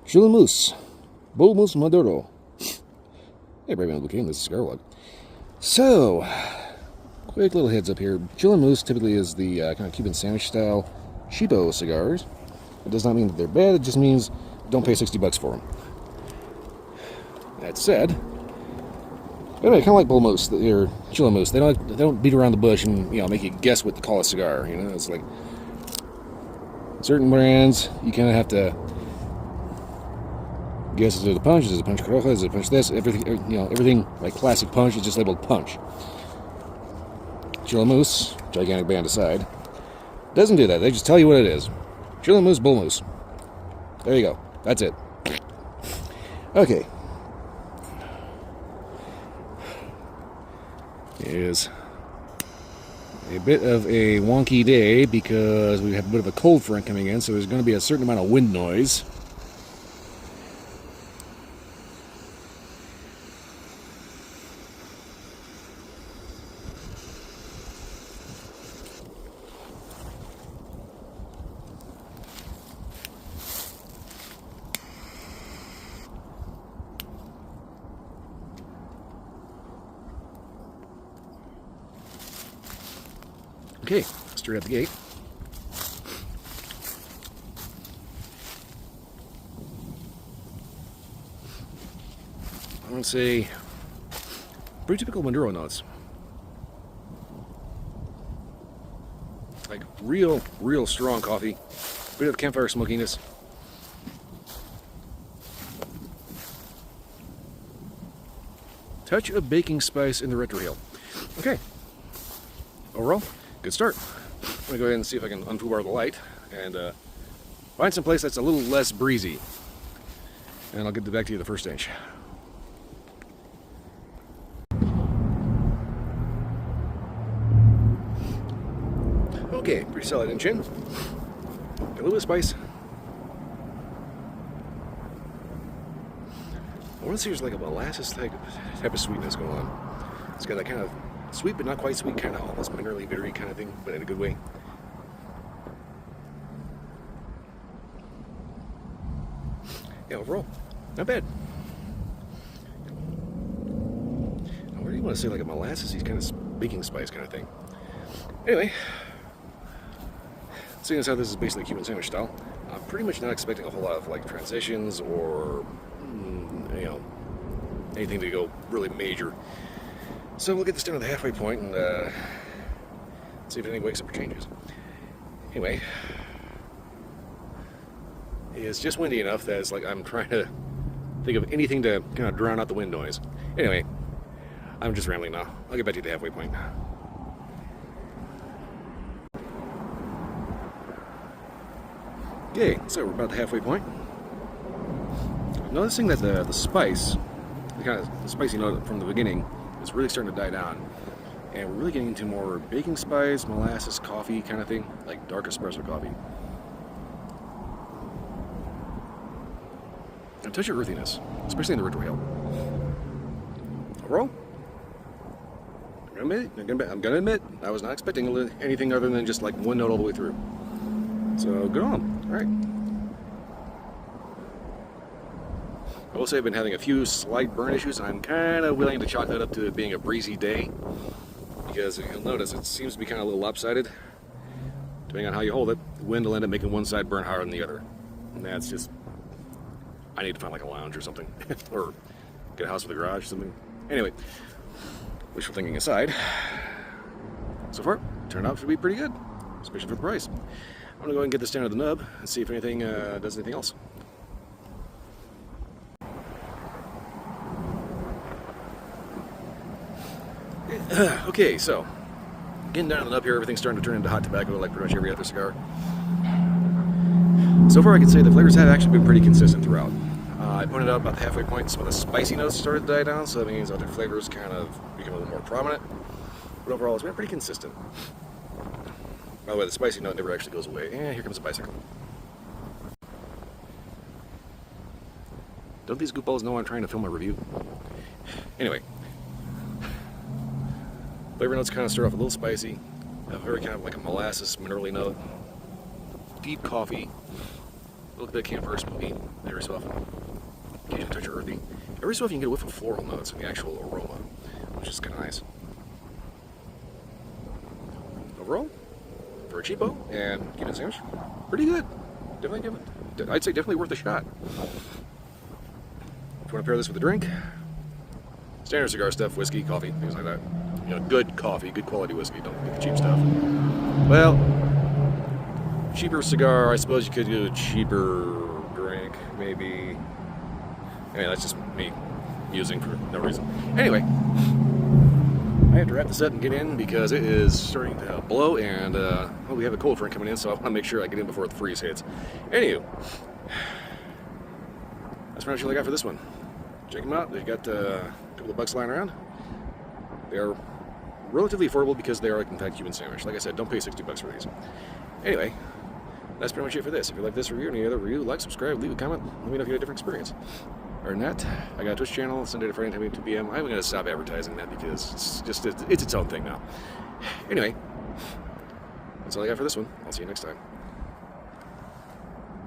BrutalMoose, BrutalMoose Maduro. Hey, Brave Man Looking, this is Cigar Log. So, quick little heads up here. BrutalMoose typically is the kind of Cuban sandwich style cheapo cigars. It does not mean that they're bad, it just means don't pay $60 for them. That said, anyway, kind of like BrutalMoose or ChillinMoose, they don't beat around the bush and make you guess what to call a cigar. It's like certain brands you kind of have to guess, is it a punch? Is it a punch coroja? Is it a punch this? Everything like classic punch is just labeled punch. ChillinMoose, gigantic band aside, doesn't do that. They just tell you what it is. ChillinMoose, BrutalMoose. There you go. That's it. Okay. It is a bit of a wonky day because we have a bit of a cold front coming in, so there's going to be a certain amount of wind noise. Okay, straight out the gate. I'm going to say pretty typical Maduro notes. Like real strong coffee. Bit of campfire smokiness. Touch of baking spice in the retrohale. Okay. Overall, good start. I'm going to go ahead and see if I can unfoobar the light and find some place that's a little less breezy. And I'll get back to you the first inch. Okay, pretty solid inch in. Got a little bit of spice. I want to see there's like a molasses type of sweetness going on. It's got that kind of sweet but not quite sweet, kind of almost minerally bittery kind of thing, but in a good way. Yeah, overall, not bad. I really want to say like a molasses kind of baking spice kind of thing. Anyway, seeing as how this is basically Cuban sandwich style, I'm pretty much not expecting a whole lot of like transitions or anything to go really major. So we'll get this down to the halfway point and see if anything wakes up or changes. Anyway, it's just windy enough that it's like I'm trying to think of anything to kind of drown out the wind noise. Anyway, I'm just rambling now. I'll get back to the halfway point. Okay, so we're about the halfway point. Noticing that the spice, the kind of spicy note from the beginning, is really starting to die down, and we're really getting into more baking spice, molasses, coffee kind of thing, like dark espresso coffee. A touch of earthiness, especially in the retrohale. Overall, I'm gonna admit, I was not expecting anything other than just like one note all the way through. So good on. All right. I will say I've been having a few slight burn issues, and I'm kind of willing to chalk that up to it being a breezy day, because you'll notice it seems to be kind of a little lopsided. Depending on how you hold it, the wind will end up making one side burn harder than the other. And that's just, I need to find like a lounge or something, or get a house with a garage or something. Anyway, wishful thinking aside, so far, turned out to be pretty good, especially for the price. I'm going to go ahead and get this down to the nub and see if anything does anything else. Okay, so getting down to the nub here, everything's starting to turn into hot tobacco like pretty much every other cigar. So far I can say the flavors have actually been pretty consistent throughout. I pointed out about the halfway point some of the spicy notes started to die down, so that means other flavors kind of become a little more prominent. But overall it's been pretty consistent. By the way, the spicy note never actually goes away. Here comes a bicycle. Don't these goofballs know I'm trying to film a review? Anyway. Flavor notes kind of start off a little spicy, a very kind of like a molasses minerally note, deep coffee, Look at that campfire smoky every so often. Occasionally touch of earthy. Every so often you can get a whiff of floral notes and the actual aroma, which is kind of nice. Overall, for a cheapo and Cuban sandwich, pretty good. I'd say definitely worth a shot. If you want to pair this with a drink, standard cigar stuff, whiskey, coffee, things like that. You know, good coffee, good quality whiskey. Don't get the cheap stuff. Well, cheaper cigar. I suppose you could do a cheaper drink, maybe. Anyway, that's just me musing for no reason. Anyway, I have to wrap this up and get in because it is starting to blow, and well, we have a cold front coming in, so I want to make sure I get in before the freeze hits. Anywho, that's pretty much all I got for this one. Check them out. They've got a couple of bucks lying around. They are relatively affordable because they are, in fact, Cuban sandwich. Like I said, don't pay $60 for these. Anyway, that's pretty much it for this. If you like this review or any other review, like, subscribe, leave a comment. Let me know if you had a different experience. Other than that, I got a Twitch channel, Sunday to Friday, 10 to 2 p.m. I'm going to stop advertising that because it's its own thing now. Anyway, that's all I got for this one. I'll see you next time.